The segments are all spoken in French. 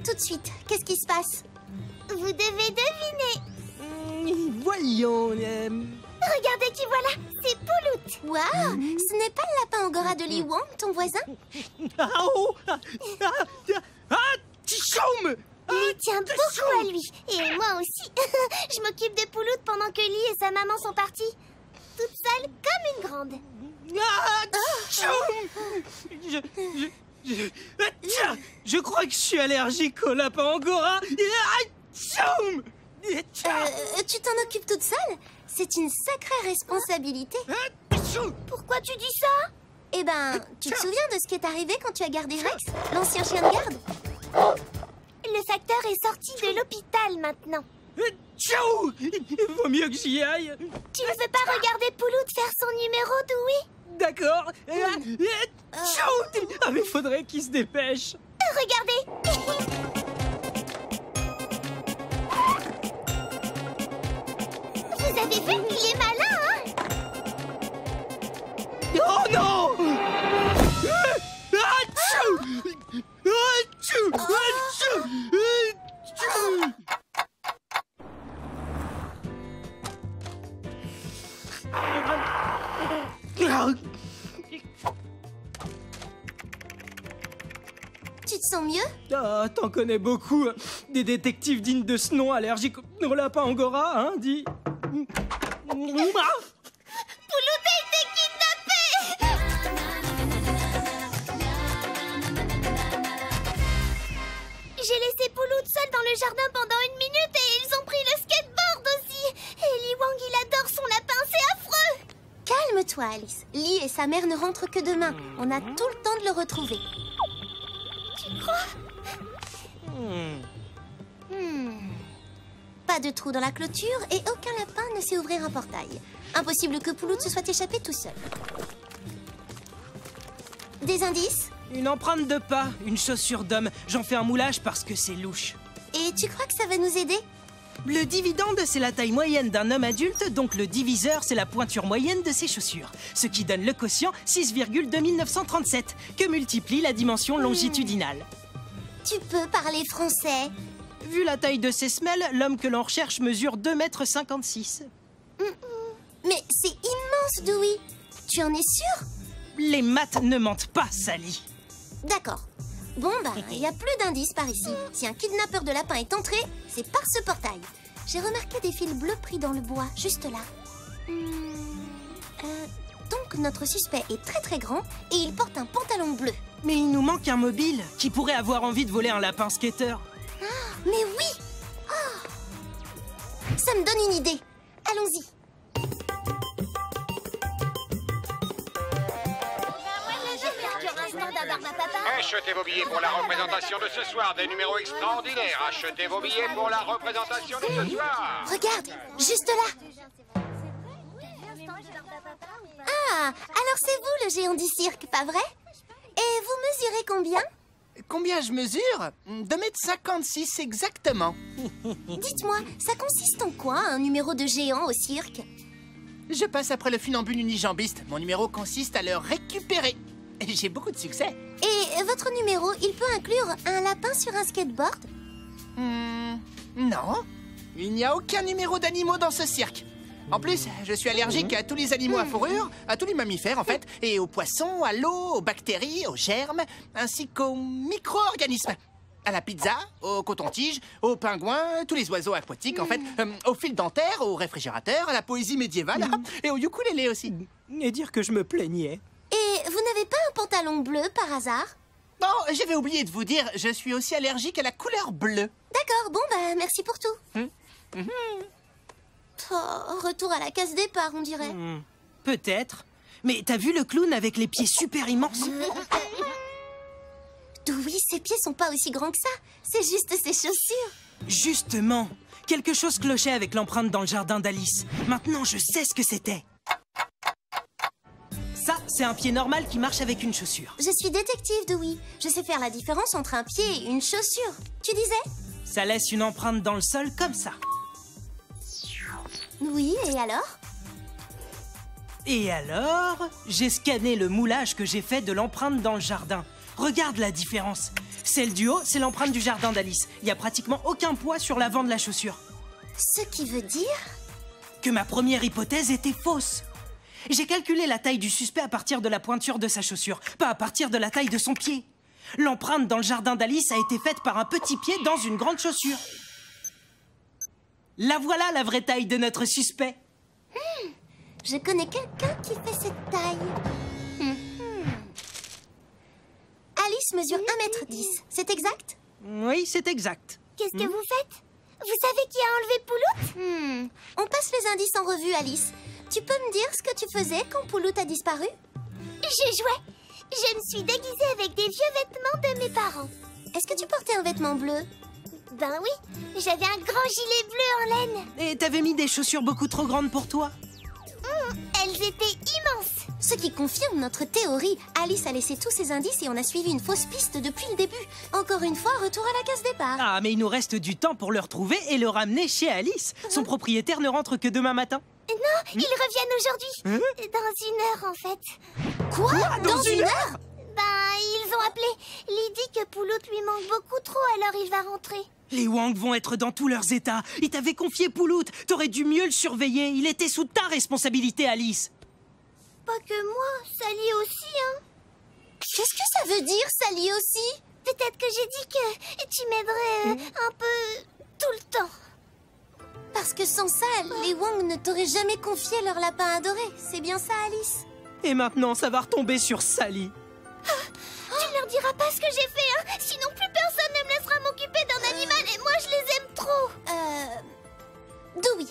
tout de suite. Qu'est-ce qui se passe? Vous devez deviner. Voyons... Regardez qui voilà, c'est Pouloute. Waouh, ce n'est pas le lapin angora de Li Wang, ton voisin? Ah, oh, Tichoum! Li tient beaucoup à lui, et moi aussi. Je m'occupe de Pouloute pendant que Li et sa maman sont partis. Toute seule comme une grande. Ah, je crois que je suis allergique au lapin angora. Tu t'en occupes toute seule? C'est une sacrée responsabilité. Pourquoi tu dis ça? Eh ben, tu te souviens de ce qui est arrivé quand tu as gardé Rex, l'ancien chien de garde? Le facteur est sorti de l'hôpital maintenant. Vaut mieux que j'y aille. Tu ne veux pas regarder Pouloute faire son numéro, Dewey? D'accord. Ah, mais faudrait qu'il se dépêche. Regardez. Vous avez vu? Il est malin, hein? Oh non! Tu te sens mieux? Ah, t'en connais beaucoup. Des détectives dignes de ce nom allergiques au lapin angora, hein, dis. Pouloute a été kidnappé! J'ai laissé Pouloute seule dans le jardin pendant 1 minute et ils ont pris le skateboard aussi. Et Li Wang, il adore son lapin, c'est affreux. Calme-toi, Alice. Li et sa mère ne rentrent que demain. On a tout le temps de le retrouver. Tu crois? Pas de trou dans la clôture et aucun lapin ne sait ouvrir un portail. Impossible que Pouloute se soit échappé tout seul. Des indices? Une empreinte de pas, une chaussure d'homme. J'en fais un moulage parce que c'est louche. Et tu crois que ça va nous aider? Le dividende, c'est la taille moyenne d'un homme adulte, donc le diviseur, c'est la pointure moyenne de ses chaussures. Ce qui donne le quotient 6,2937, que multiplie la dimension longitudinale. Tu peux parler français? Vu la taille de ses semelles, l'homme que l'on recherche mesure 2,56 m. Mais c'est immense, Dewey. Tu en es sûr? Les maths ne mentent pas, Sally. D'accord. Bon, il n'y a plus d'indices par ici. Si un kidnappeur de lapin est entré, c'est par ce portail. J'ai remarqué des fils bleus pris dans le bois, juste là. Donc notre suspect est très très grand et il porte un pantalon bleu. Mais il nous manque un mobile. Qui pourrait avoir envie de voler un lapin skater? Mais oui! Ça me donne une idée. Allons-y. Achetez vos billets pour la représentation de ce soir. Des numéros extraordinaires. Achetez vos billets pour la représentation de ce soir. Regarde, juste là. Ah, alors c'est vous le géant du cirque, pas vrai? Et vous mesurez combien? Combien je mesure? 2,56 m exactement. Dites-moi, ça consiste en quoi, un numéro de géant au cirque? Je passe après le funambule unijambiste. Mon numéro consiste à le récupérer. Et j'ai beaucoup de succès. Et votre numéro, il peut inclure un lapin sur un skateboard? Non. Il n'y a aucun numéro d'animaux dans ce cirque. En plus, je suis allergique à tous les animaux à fourrure, à tous les mammifères en fait, et aux poissons, à l'eau, aux bactéries, aux germes, ainsi qu'aux micro-organismes. À la pizza, aux cotons-tiges, aux pingouins, tous les oiseaux aquatiques en fait, aux fils dentaires, aux réfrigérateurs, à la poésie médiévale et au ukulélé aussi. Et dire que je me plaignais. Et vous n'avez pas un pantalon bleu par hasard? Non, j'avais oublié de vous dire, je suis aussi allergique à la couleur bleue. D'accord, bon merci pour tout. Oh, retour à la case départ, on dirait. Peut-être. Mais t'as vu le clown avec les pieds super immenses? Oui, ses pieds sont pas aussi grands que ça. C'est juste ses chaussures. Justement, quelque chose clochait avec l'empreinte dans le jardin d'Alice. Maintenant, je sais ce que c'était. Ça, c'est un pied normal qui marche avec une chaussure. Je suis détective, Dewey. Je sais faire la différence entre un pied et une chaussure. Tu disais? Ça laisse une empreinte dans le sol comme ça. Oui, et alors? Et alors, j'ai scanné le moulage que j'ai fait de l'empreinte dans le jardin. Regarde la différence. Celle du haut, c'est l'empreinte du jardin d'Alice. Il n'y a pratiquement aucun poids sur l'avant de la chaussure. Ce qui veut dire... Que ma première hypothèse était fausse. J'ai calculé la taille du suspect à partir de la pointure de sa chaussure, pas à partir de la taille de son pied. L'empreinte dans le jardin d'Alice a été faite par un petit pied dans une grande chaussure. La voilà la vraie taille de notre suspect. Je connais quelqu'un qui fait cette taille. Alice mesure 1,10 m, c'est exact? Oui, c'est exact. Qu'est-ce que vous faites? Vous savez qui a enlevé Pouloute? On passe les indices en revue, Alice. Tu peux me dire ce que tu faisais quand Pouloute a disparu? Je jouais. Je me suis déguisée avec des vieux vêtements de mes parents. Est-ce que tu portais un vêtement bleu? Ben oui, j'avais un grand gilet bleu en laine. Et t'avais mis des chaussures beaucoup trop grandes pour toi? Elles étaient immenses. Ce qui confirme notre théorie. Alice a laissé tous ses indices et on a suivi une fausse piste depuis le début. Encore une fois, retour à la case départ. Ah, mais il nous reste du temps pour le retrouver et le ramener chez Alice. Son propriétaire ne rentre que demain matin. Non, ils reviennent aujourd'hui. Dans 1 heure, en fait. Quoi? Dans une heure? Ben, ils ont appelé. Lee dit que Pouloute lui manque beaucoup trop, alors il va rentrer. Les Wang vont être dans tous leurs états. Ils t'avaient confié Pouloute. T'aurais dû mieux le surveiller. Il était sous ta responsabilité, Alice. Pas que moi, Sally aussi, hein. Qu'est-ce que ça veut dire, Sally aussi? Peut-être que j'ai dit que tu m'aiderais un peu tout le temps. Parce que sans ça, les Wang ne t'auraient jamais confié leur lapin adoré. C'est bien ça, Alice? Et maintenant, ça va retomber sur Sally. Tu ne leur diras pas ce que j'ai fait, hein. Sinon plus personne ne me laissera m'occuper d'un animal et moi je les aime trop. Dewey,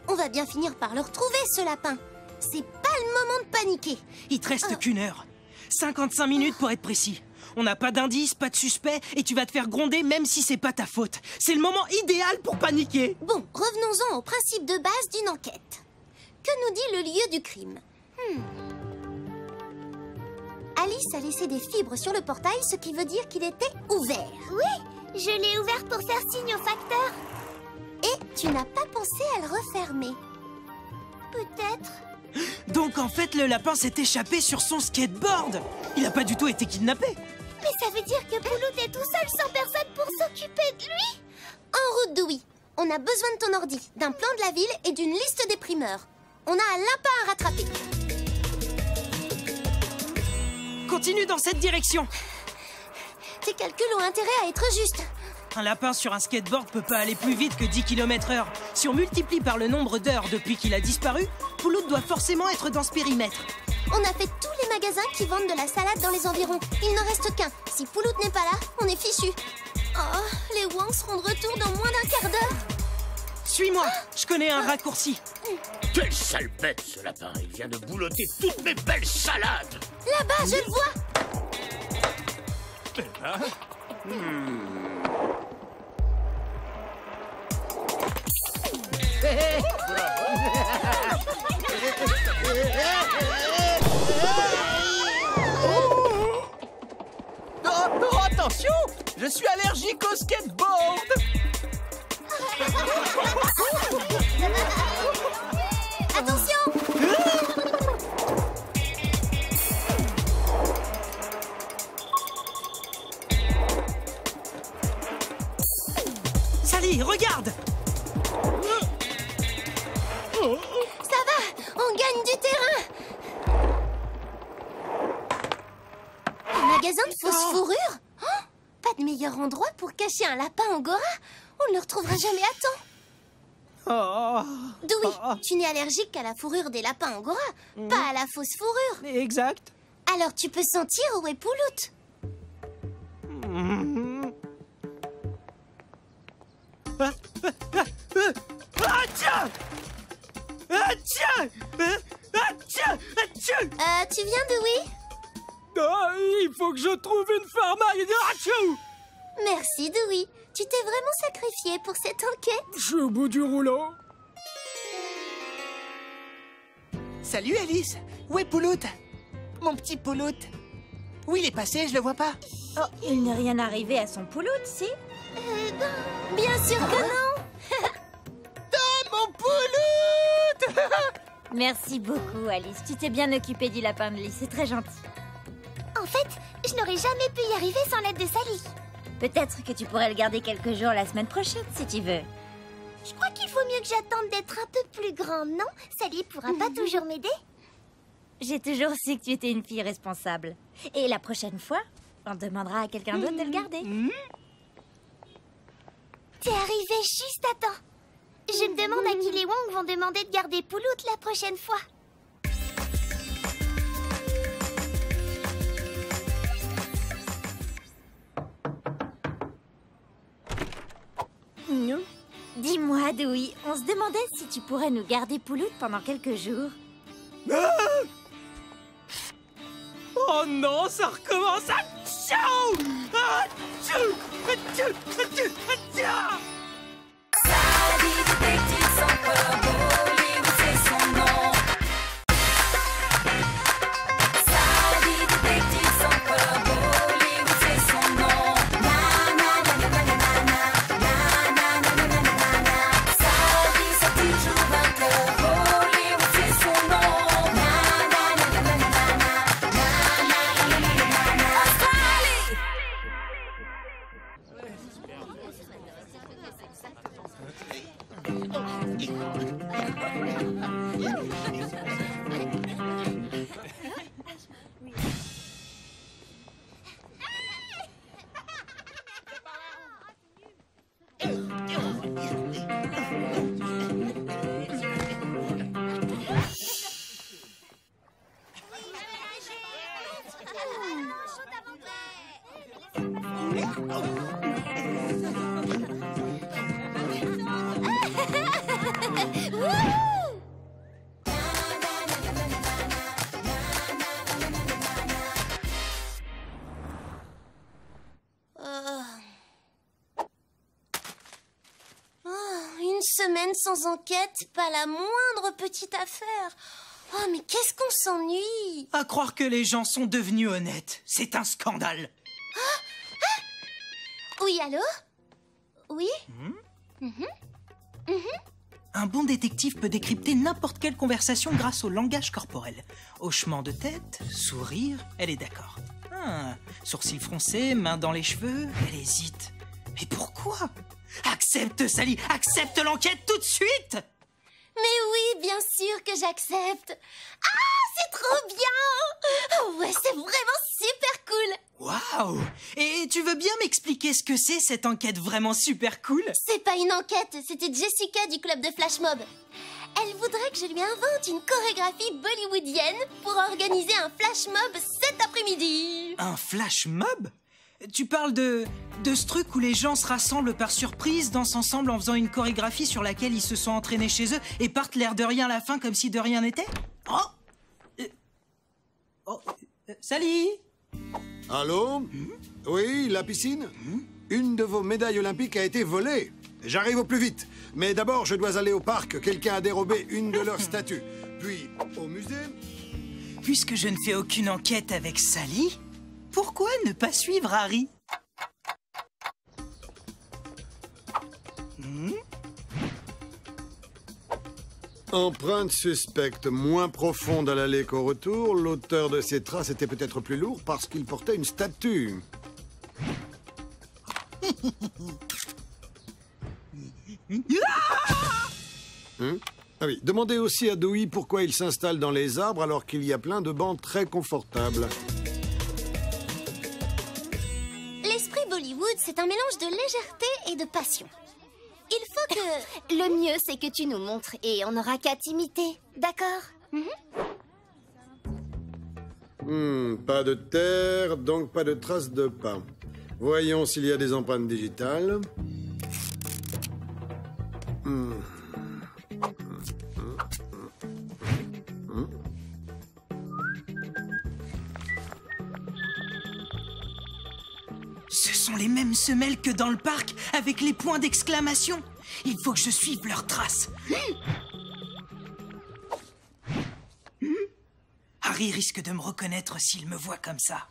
on va bien finir par le retrouver, ce lapin. C'est pas le moment de paniquer. Il te reste qu'une heure. 55 minutes pour être précis. On n'a pas d'indice, pas de suspect, et tu vas te faire gronder même si c'est pas ta faute. C'est le moment idéal pour paniquer. Bon, revenons-en au principe de base d'une enquête. Que nous dit le lieu du crime? Alice a laissé des fibres sur le portail, ce qui veut dire qu'il était ouvert. Oui, je l'ai ouvert pour faire signe au facteur. Et tu n'as pas pensé à le refermer. Peut-être. Donc en fait, le lapin s'est échappé sur son skateboard. Il n'a pas du tout été kidnappé. Mais ça veut dire que Pouloute est tout seul sans personne pour s'occuper de lui. En route, Dewey. On a besoin de ton ordi, d'un plan de la ville et d'une liste des primeurs. On a un lapin à rattraper. Continue dans cette direction. Tes calculs ont intérêt à être justes. Un lapin sur un skateboard peut pas aller plus vite que 10 km/h. Si on multiplie par le nombre d'heures depuis qu'il a disparu, Pouloute doit forcément être dans ce périmètre. On a fait tous les magasins qui vendent de la salade dans les environs. Il n'en reste qu'un. Si Pouloute n'est pas là, on est fichu. Oh, les Wang seront de retour dans moins d'un quart d'heure. Suis-moi, je connais un raccourci. Quelle sale bête, ce lapin. Il vient de boulotter toutes mes belles salades. Là-bas, je le vois. Oh, attention! Je suis allergique au skateboard! Attention! Sally, regarde! Ça va, on gagne du terrain. Un magasin de fausses fourrures? Oh, pas de meilleur endroit pour cacher un lapin angora. On ne le retrouvera jamais à temps. Oh. Dewey, tu n'es allergique qu'à la fourrure des lapins angora, pas à la fausse fourrure. Exact. Alors tu peux sentir où est Pouloute. Ah tiens! Ah tiens! Ah tiens! Ah tiens! Tu viens, Dewey? Ah, il faut que je trouve une fermaille. Ah, tiens! Merci, Dewey. Tu t'es vraiment sacrifié pour cette enquête. Je suis au bout du rouleau. Salut Alice! Où est Pouloute? Mon petit Pouloute. Où il est passé? Je le vois pas. Oh, il n'est rien arrivé à son Pouloute, si? Bien sûr que non. Ah, mon Pouloute! Merci beaucoup, Alice. Tu t'es bien occupée du lapin de Lee, c'est très gentil. En fait, je n'aurais jamais pu y arriver sans l'aide de Sally. Peut-être que tu pourrais le garder quelques jours la semaine prochaine, si tu veux. Je crois qu'il faut mieux que j'attende d'être un peu plus grande, non? Sally pourra pas toujours m'aider? J'ai toujours su que tu étais une fille responsable. Et la prochaine fois, on demandera à quelqu'un d'autre de le garder. T'es arrivé juste à temps. Je me demande à qui les Wong vont demander de garder Pouloute la prochaine fois. Dis-moi, Dewey, on se demandait si tu pourrais nous garder Pouloute pendant quelques jours. Oh non, ça recommence. Atchou! Atchou! Atchou! Atchou! Atchou! Semaine sans enquête, pas la moindre petite affaire. Oh, mais qu'est-ce qu'on s'ennuie. À croire que les gens sont devenus honnêtes. C'est un scandale. Oui, allô? Oui? Un bon détective peut décrypter n'importe quelle conversation grâce au langage corporel. Hochement de tête, sourire, elle est d'accord. Sourcils froncés, main dans les cheveux, elle hésite. Mais pourquoi? Accepte, Sally, accepte l'enquête tout de suite! Mais oui, bien sûr que j'accepte. Ah, c'est trop bien! Oh ouais, c'est vraiment super cool! Waouh! Et tu veux bien m'expliquer ce que c'est, cette enquête vraiment super cool? C'est pas une enquête, c'était Jessica du club de Flash Mob. Elle voudrait que je lui invente une chorégraphie bollywoodienne pour organiser un Flash Mob cet après-midi. Un Flash Mob? Tu parles de ce truc où les gens se rassemblent par surprise, dansent ensemble en faisant une chorégraphie sur laquelle ils se sont entraînés chez eux et partent l'air de rien à la fin comme si de rien n'était? Sally? Allô? Oui, la piscine? Une de vos médailles olympiques a été volée. J'arrive au plus vite. Mais d'abord, je dois aller au parc. Quelqu'un a dérobé une de leurs statues. Puis, au musée. Puisque je ne fais aucune enquête avec Sally, pourquoi ne pas suivre Harry? Empreinte suspecte moins profonde à l'aller qu'au retour. L'auteur de ces traces était peut-être plus lourd parce qu'il portait une statue. Ah oui, demandez aussi à Dewey pourquoi il s'installe dans les arbres alors qu'il y a plein de bancs très confortables. L'esprit Bollywood, c'est un mélange de légèreté et de passion. Il faut que... Le mieux, c'est que tu nous montres et on n'aura qu'à t'imiter, d'accord? Pas de terre, donc pas de traces de pas. Voyons s'il y a des empreintes digitales. Ce sont les mêmes semelles que dans le parc, avec les points d'exclamation. Il faut que je suive leurs traces. Harry risque de me reconnaître s'il me voit comme ça.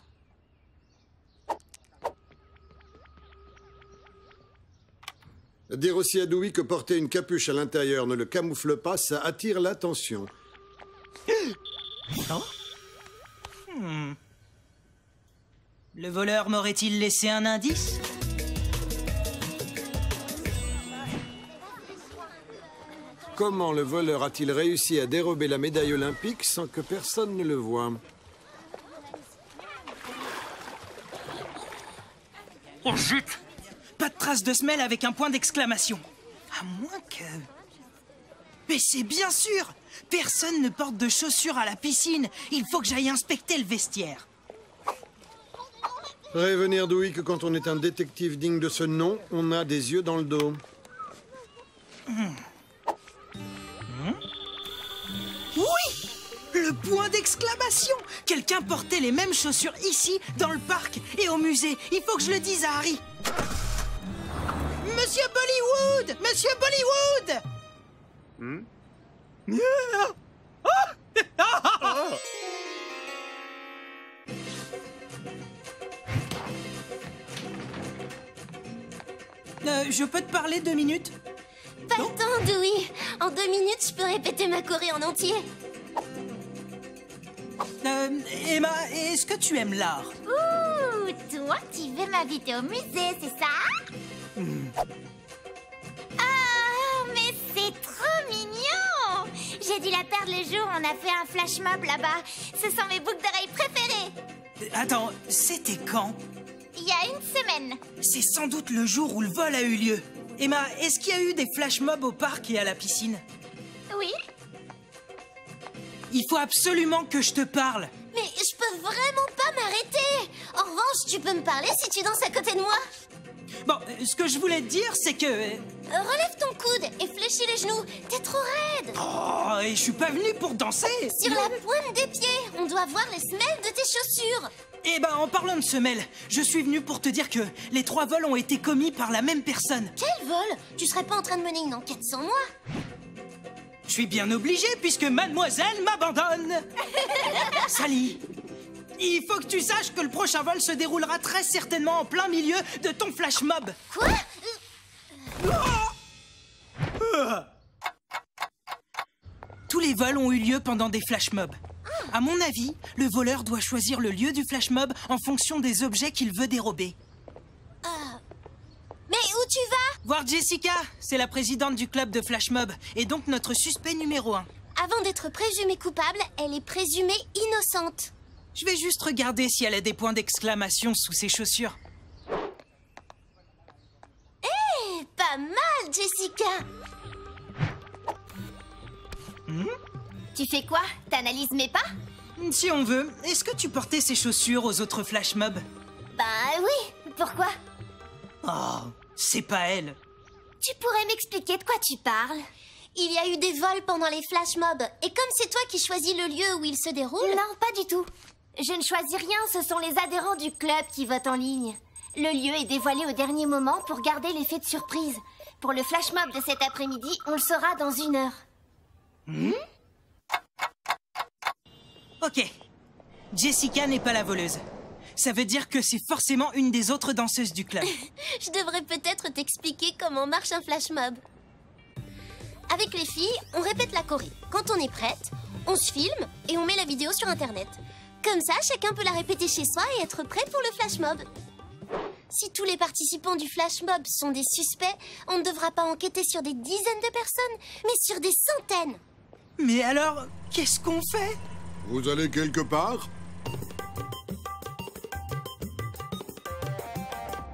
Dire aussi à Dewey que porter une capuche à l'intérieur ne le camoufle pas, ça attire l'attention. Le voleur m'aurait-il laissé un indice? comment le voleur a-t-il réussi à dérober la médaille olympique sans que personne ne le voie? Oh zut! Pas de trace de semelle avec un point d'exclamation. À moins que... Mais c'est bien sûr! Personne ne porte de chaussures à la piscine. Il faut que j'aille inspecter le vestiaire. Prévenir Dewey que quand on est un détective digne de ce nom, on a des yeux dans le dos. Oui! Le point d'exclamation! Quelqu'un portait les mêmes chaussures ici, dans le parc et au musée. Il faut que je le dise à Harry. Monsieur Bollywood! Monsieur Bollywood! Je peux te parler 2 minutes? Pas le temps, Dewey. En 2 minutes, je peux répéter ma choré en entier. Emma, est-ce que tu aimes l'art? Ouh, toi, tu veux m'inviter au musée, c'est ça? Ah, mais c'est trop mignon! J'ai dû la perdre le jour où on a fait un flash mob là-bas. Ce sont mes boucles d'oreilles préférées. Attends, c'était quand? Il y a 1 semaine. C'est sans doute le jour où le vol a eu lieu. Emma, est-ce qu'il y a eu des flash mobs au parc et à la piscine? Oui. Il faut absolument que je te parle. Mais je peux vraiment pas m'arrêter. En revanche, tu peux me parler si tu danses à côté de moi. Bon, ce que je voulais te dire, c'est que... Relève ton coude et fléchis les genoux. T'es trop raide. Oh, et je suis pas venu pour danser. Sur la pointe des pieds, on doit voir les semelles de tes chaussures. Eh ben, en parlant de semelles, je suis venu pour te dire que les 3 vols ont été commis par la même personne. Quel vol? Tu serais pas en train de mener une enquête sans moi? Je suis bien obligé puisque mademoiselle m'abandonne. Sally, il faut que tu saches que le prochain vol se déroulera très certainement en plein milieu de ton flash mob. Quoi? Tous les vols ont eu lieu pendant des flash mobs. À mon avis, le voleur doit choisir le lieu du flash mob en fonction des objets qu'il veut dérober. Mais où tu vas? Voir Jessica, c'est la présidente du club de flash mob et donc notre suspect numéro 1. Avant d'être présumée coupable, elle est présumée innocente. Je vais juste regarder si elle a des points d'exclamation sous ses chaussures. Pas mal, Jessica. Tu fais quoi? T'analyses mes pas? Si on veut, est-ce que tu portais ces chaussures aux autres flash mobs? Bah oui, pourquoi? Oh, c'est pas elle. Tu pourrais m'expliquer de quoi tu parles? Il y a eu des vols pendant les flash mobs. Et comme c'est toi qui choisis le lieu où ils se déroulent... Non, pas du tout. Je ne choisis rien, ce sont les adhérents du club qui votent en ligne. Le lieu est dévoilé au dernier moment pour garder l'effet de surprise. Pour le flash mob de cet après-midi, on le saura dans 1 heure. Ok. Jessica n'est pas la voleuse. Ça veut dire que c'est forcément une des autres danseuses du club. Je devrais peut-être t'expliquer comment marche un flash mob. Avec les filles, on répète la choré. Quand on est prête, on se filme et on met la vidéo sur Internet. Comme ça, chacun peut la répéter chez soi et être prêt pour le flash mob. Si tous les participants du flash mob sont des suspects, on ne devra pas enquêter sur des dizaines de personnes, mais sur des centaines. Mais alors, qu'est-ce qu'on fait? Vous allez quelque part?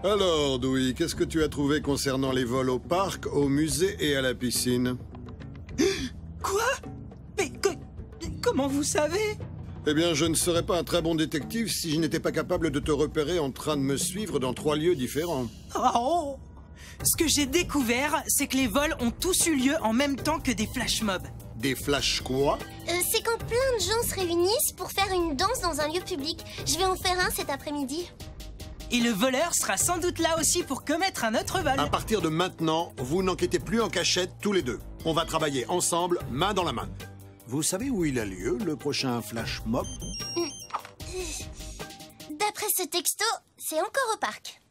Alors, Dewey, qu'est-ce que tu as trouvé concernant les vols au parc, au musée et à la piscine? Quoi? Mais comment vous savez? Eh bien, je ne serais pas un très bon détective si je n'étais pas capable de te repérer en train de me suivre dans 3 lieux différents. Oh! Ce que j'ai découvert, c'est que les vols ont tous eu lieu en même temps que des flash mobs. Des flashs quoi? C'est quand plein de gens se réunissent pour faire une danse dans un lieu public. Je vais en faire un cet après-midi. Et le voleur sera sans doute là aussi pour commettre un autre vol. À partir de maintenant, vous n'enquêtez plus en cachette tous les deux. On va travailler ensemble, main dans la main. Vous savez où il a lieu, le prochain flash mob? D'après ce texto, c'est encore au parc.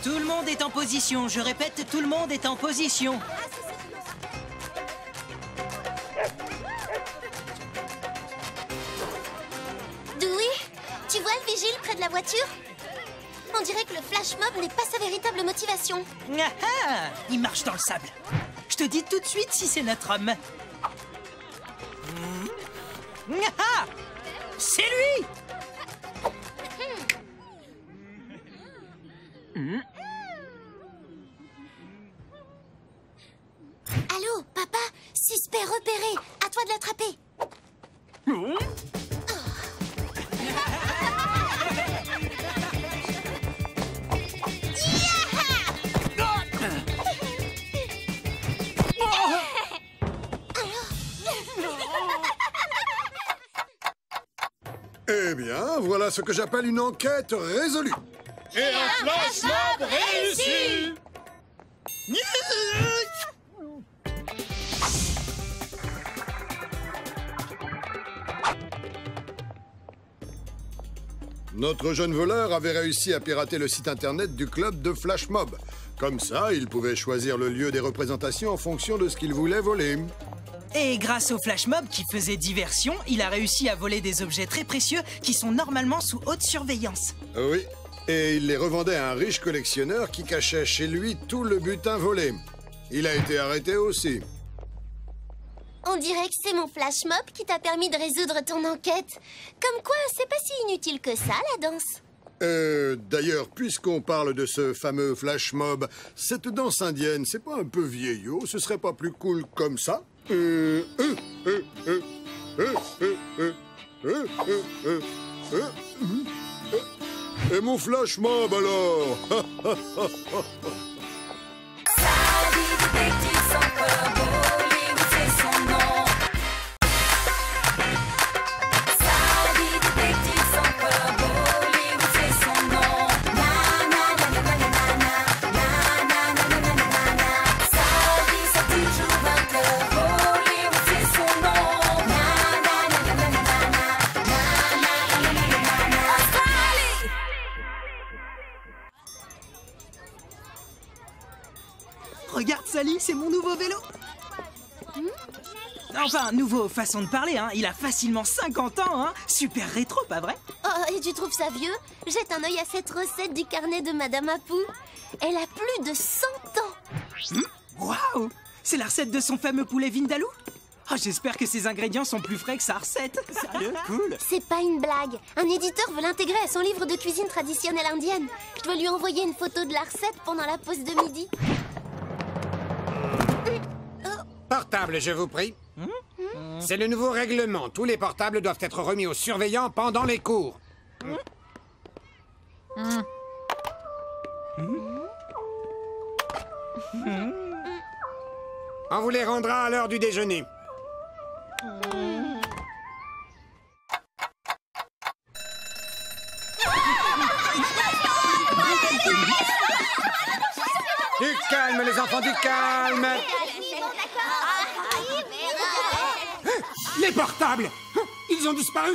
Tout le monde est en position. Je répète, tout le monde est en position. Dewey, tu vois le vigile près de la voiture? On dirait que le flash mob n'est pas sa véritable motivation. Ah ah, il marche dans le sable. Je te dis tout de suite si c'est notre homme. Ah ah, c'est lui! Allô, papa? Suspect repéré. À toi de l'attraper. Eh bien, voilà ce que j'appelle une enquête résolue. Et un flash mob réussi! Notre jeune voleur avait réussi à pirater le site internet du club de Flash Mob. Comme ça, il pouvait choisir le lieu des représentations en fonction de ce qu'il voulait voler. Et grâce au flash mob qui faisait diversion, il a réussi à voler des objets très précieux qui sont normalement sous haute surveillance. Oui, et il les revendait à un riche collectionneur qui cachait chez lui tout le butin volé. Il a été arrêté aussi. On dirait que c'est mon flash mob qui t'a permis de résoudre ton enquête. Comme quoi, c'est pas si inutile que ça, la danse. D'ailleurs, puisqu'on parle de ce fameux flash mob, cette danse indienne, c'est pas un peu vieillot? Ce serait pas plus cool comme ça? Et mon flash mob alors? Regarde Sally, c'est mon nouveau vélo. Enfin, nouveau façon de parler, hein. Il a facilement 50 ans, hein. Super rétro, pas vrai? Oh, et tu trouves ça vieux? Jette un œil à cette recette du carnet de Madame Apou. Elle a plus de 100 ans. Waouh! C'est la recette de son fameux poulet vindaloo? Oh, j'espère que ses ingrédients sont plus frais que sa recette. Sérieux? Cool. C'est pas une blague. Un éditeur veut l'intégrer à son livre de cuisine traditionnelle indienne. Je dois lui envoyer une photo de la recette pendant la pause de midi. Portable, je vous prie. C'est le nouveau règlement. Tous les portables doivent être remis aux surveillants pendant les cours. On vous les rendra à l'heure du déjeuner. Du calme, les enfants, du calme. Les portables! Ils ont disparu!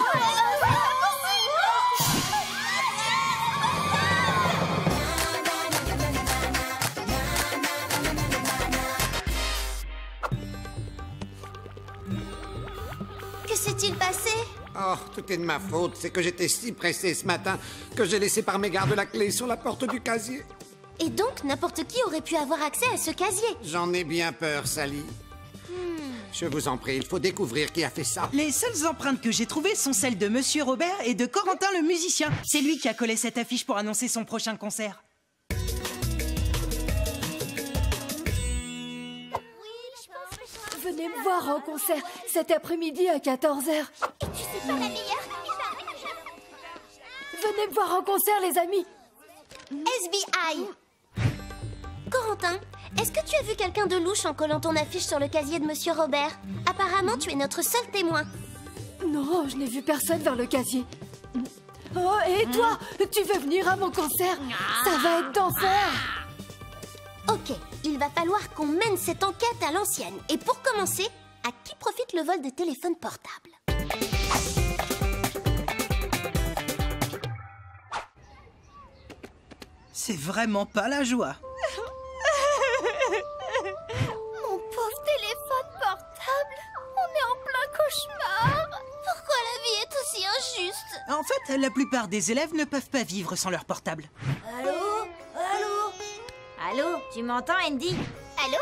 Que s'est-il passé? Oh, tout est de ma faute. C'est que j'étais si pressé ce matin que j'ai laissé par mégarde la clé sur la porte du casier. Et donc, n'importe qui aurait pu avoir accès à ce casier. J'en ai bien peur, Sally. Je vous en prie, il faut découvrir qui a fait ça. Les seules empreintes que j'ai trouvées sont celles de Monsieur Robert et de Corentin le musicien. C'est lui qui a collé cette affiche pour annoncer son prochain concert. Venez me voir en concert cet après-midi à 14h. Et tu sais pas la meilleure? Venez me voir en concert, les amis. SBI. Corentin, est-ce que tu as vu quelqu'un de louche en collant ton affiche sur le casier de Monsieur Robert? Apparemment, tu es notre seul témoin. Non, je n'ai vu personne vers le casier. Oh, et toi, tu veux venir à mon concert? Ça va être d'enfer. Ok, il va falloir qu'on mène cette enquête à l'ancienne. Et pour commencer, à qui profite le vol de téléphone portable? C'est vraiment pas la joie. Mon pauvre téléphone portable. On est en plein cauchemar. Pourquoi la vie est aussi injuste? En fait, la plupart des élèves ne peuvent pas vivre sans leur portable. Allô? Allô? Allô? Tu m'entends, Andy? Allô?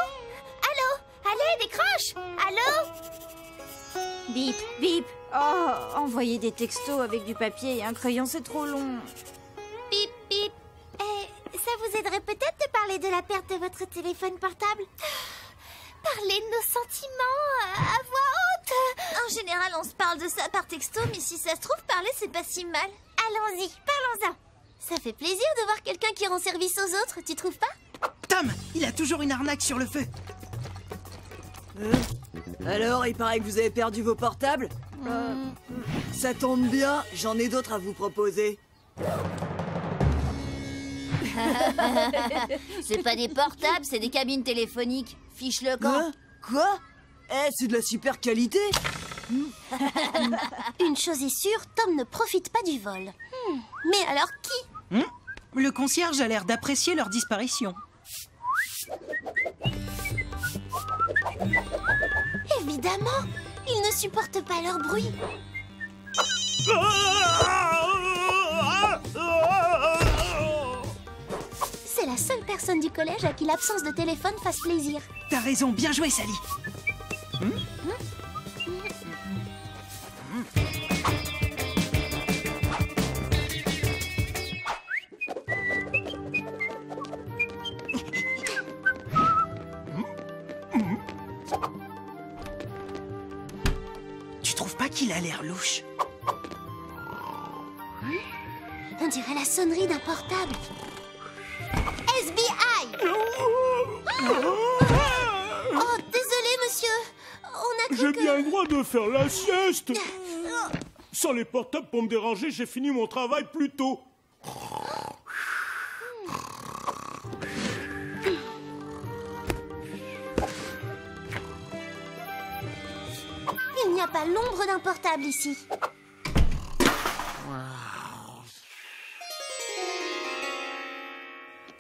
Allô? Allez, décroche! Allô? Bip, bip. Oh, envoyer des textos avec du papier et un crayon, c'est trop long. Bip, bip. Ça vous aiderait peut-être de parler de la perte de votre téléphone portable? Parler de nos sentiments à voix haute. En général, on se parle de ça par texto, mais si ça se trouve, parler, c'est pas si mal. Allons-y, parlons-en. Ça fait plaisir de voir quelqu'un qui rend service aux autres, tu trouves pas? Tom, il a toujours une arnaque sur le feu. Alors, il paraît que vous avez perdu vos portables? Ça tombe bien, j'en ai d'autres à vous proposer. C'est pas des portables, c'est des cabines téléphoniques. Fiche le camp. Quoi? C'est de la super qualité. Une chose est sûre, Tom ne profite pas du vol. Mais alors qui? Le concierge a l'air d'apprécier leur disparition. Évidemment, il ne supporte pas leur bruit. C'est la seule personne du collège à qui l'absence de téléphone fasse plaisir. T'as raison, bien joué, Sally. Tu trouves pas qu'il a l'air louche? On dirait la sonnerie d'un portable. SBI! Oh, désolé, monsieur. On a cru J'ai que... bien le droit de faire la sieste. Sans les portables pour me déranger, j'ai fini mon travail plus tôt. Il n'y a pas l'ombre d'un portable ici.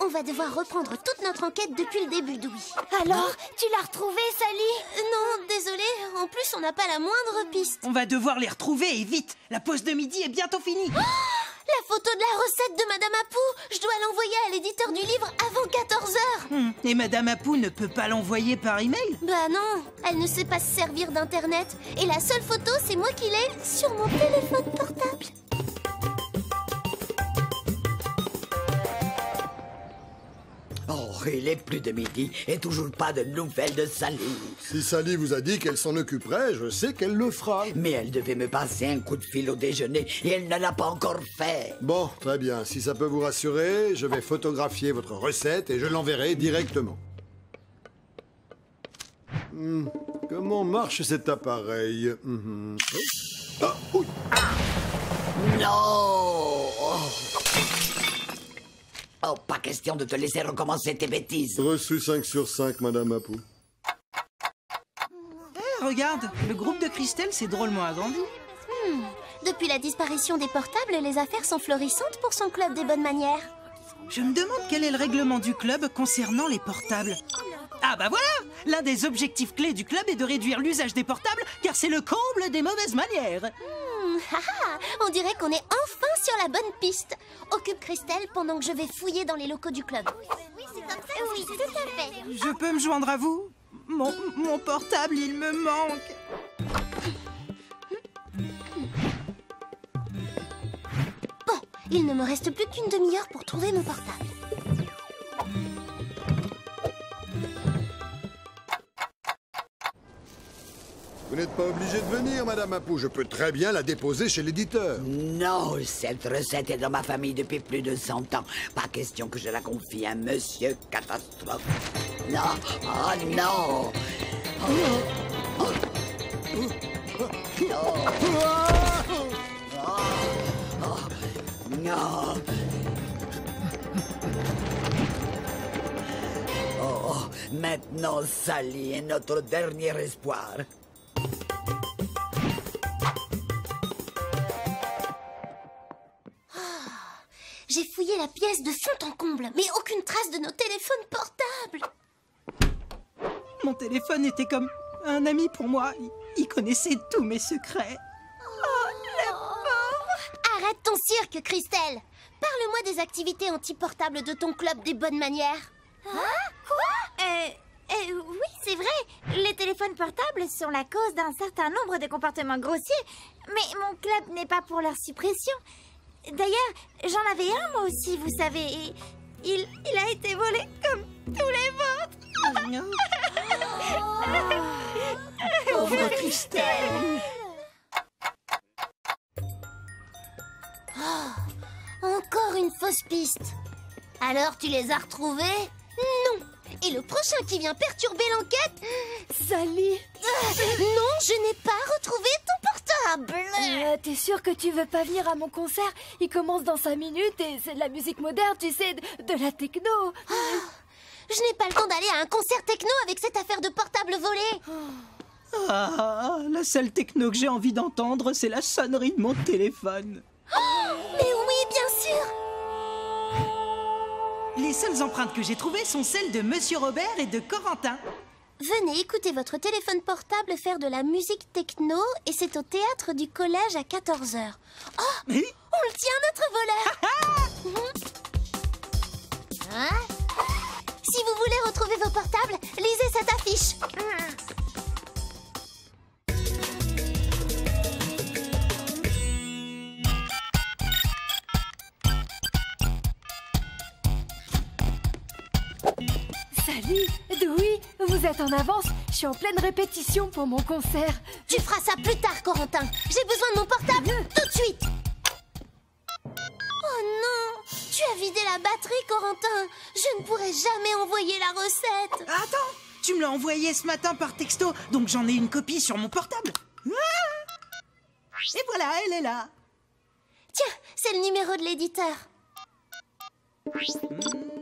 On va devoir reprendre toute notre enquête depuis le début, Dewey. Alors, tu l'as retrouvé, Sally? Non, désolé. En plus, on n'a pas la moindre piste. On va devoir les retrouver et vite. La pause de midi est bientôt finie. La photo de la recette de Madame Apu, je dois l'envoyer à l'éditeur du livre avant 14 h. Et Madame Apu ne peut pas l'envoyer par email? Bah non, elle ne sait pas se servir d'internet. Et la seule photo, c'est moi qui l'ai sur mon téléphone portable. Oh, il est plus de midi et toujours pas de nouvelles de Sally. Si Sally vous a dit qu'elle s'en occuperait, je sais qu'elle le fera. Mais elle devait me passer un coup de fil au déjeuner et elle ne l'a pas encore fait. Bon, très bien. Si ça peut vous rassurer, je vais photographier votre recette et je l'enverrai directement. Comment marche cet appareil? Ah, oui. Non! Oh, pas question de te laisser recommencer tes bêtises. Reçu 5 sur 5, Madame Apu. Regarde, le groupe de Christelle s'est drôlement agrandi. Depuis la disparition des portables, les affaires sont florissantes pour son club des bonnes manières. Je me demande quel est le règlement du club concernant les portables. Ah bah voilà! L'un des objectifs clés du club est de réduire l'usage des portables, car c'est le comble des mauvaises manières. On dirait qu'on est enfin sur la bonne piste. Occupe Christelle pendant que je vais fouiller dans les locaux du club. Oui, c'est comme ça. Oui, tout à fait. Je peux me joindre à vous? Mon portable, il me manque. Bon, il ne me reste plus qu'une demi-heure pour trouver mon portable. Vous n'êtes pas obligé de venir, Madame Apu. Je peux très bien la déposer chez l'éditeur. Non, cette recette est dans ma famille depuis plus de 100 ans. Pas question que je la confie à Monsieur Catastrophe. Non, oh non. Oh. Non. Oh, maintenant Sally est notre dernier espoir. J'ai fouillé la pièce de fond en comble, mais aucune trace de nos téléphones portables. Mon téléphone était comme un ami pour moi. Il connaissait tous mes secrets. Arrête ton cirque, Christelle. Parle-moi des activités anti-portables de ton club des bonnes manières. Quoi oui, c'est vrai. Les téléphones portables sont la cause d'un certain nombre de comportements grossiers. Mais mon club n'est pas pour leur suppression. D'ailleurs, j'en avais un moi aussi, vous savez. Et il a été volé comme tous les vôtres. Pauvre Christelle. Encore une fausse piste. Alors, tu les as retrouvés? Non. Et le prochain qui vient perturber l'enquête... Sally. Non, je n'ai pas retrouvé ton portable. T'es sûre que tu veux pas venir à mon concert? Il commence dans 5 minutes et c'est de la musique moderne, tu sais, de la techno. Je n'ai pas le temps d'aller à un concert techno avec cette affaire de portable volé. La seule techno que j'ai envie d'entendre, c'est la sonnerie de mon téléphone. Mais oui, bien sûr. Les seules empreintes que j'ai trouvées sont celles de Monsieur Robert et de Corentin. Venez écouter votre téléphone portable faire de la musique techno et c'est au théâtre du collège à 14h. Oh, Oui. on le tient, notre voleur. Si vous voulez retrouver vos portables, lisez cette affiche. Sally, Dewey, vous êtes en avance. Je suis en pleine répétition pour mon concert. Tu feras ça plus tard, Corentin. J'ai besoin de mon portable tout de suite. Oh non, tu as vidé la batterie, Corentin. Je ne pourrai jamais envoyer la recette. Attends, tu me l'as envoyé ce matin par texto, donc j'en ai une copie sur mon portable. Et voilà, elle est là. Tiens, c'est le numéro de l'éditeur.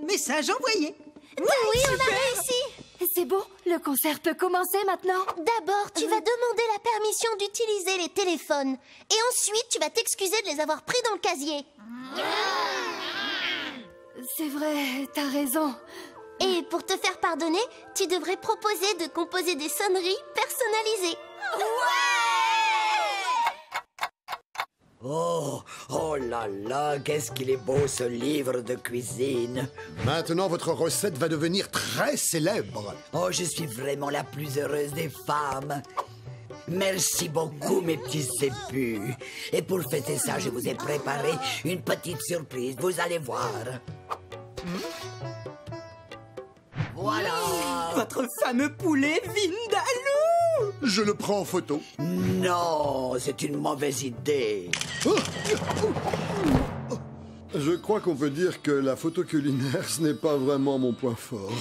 Message envoyé. Oui, on a réussi. C'est bon, le concert peut commencer maintenant. D'abord, tu vas demander la permission d'utiliser les téléphones. Et ensuite, tu vas t'excuser de les avoir pris dans le casier. C'est vrai, t'as raison. Et pour te faire pardonner, tu devrais proposer de composer des sonneries personnalisées. Oh là là, qu'est-ce qu'il est beau ce livre de cuisine. Maintenant, votre recette va devenir très célèbre. Oh, je suis vraiment la plus heureuse des femmes. Merci beaucoup, mes petits épus. Et pour fêter ça, je vous ai préparé une petite surprise. Vous allez voir. Voilà. Votre fameux poulet Vindaloo. Je le prends en photo. Non, c'est une mauvaise idée. Je crois qu'on peut dire que la photo culinaire, ce n'est pas vraiment mon point fort.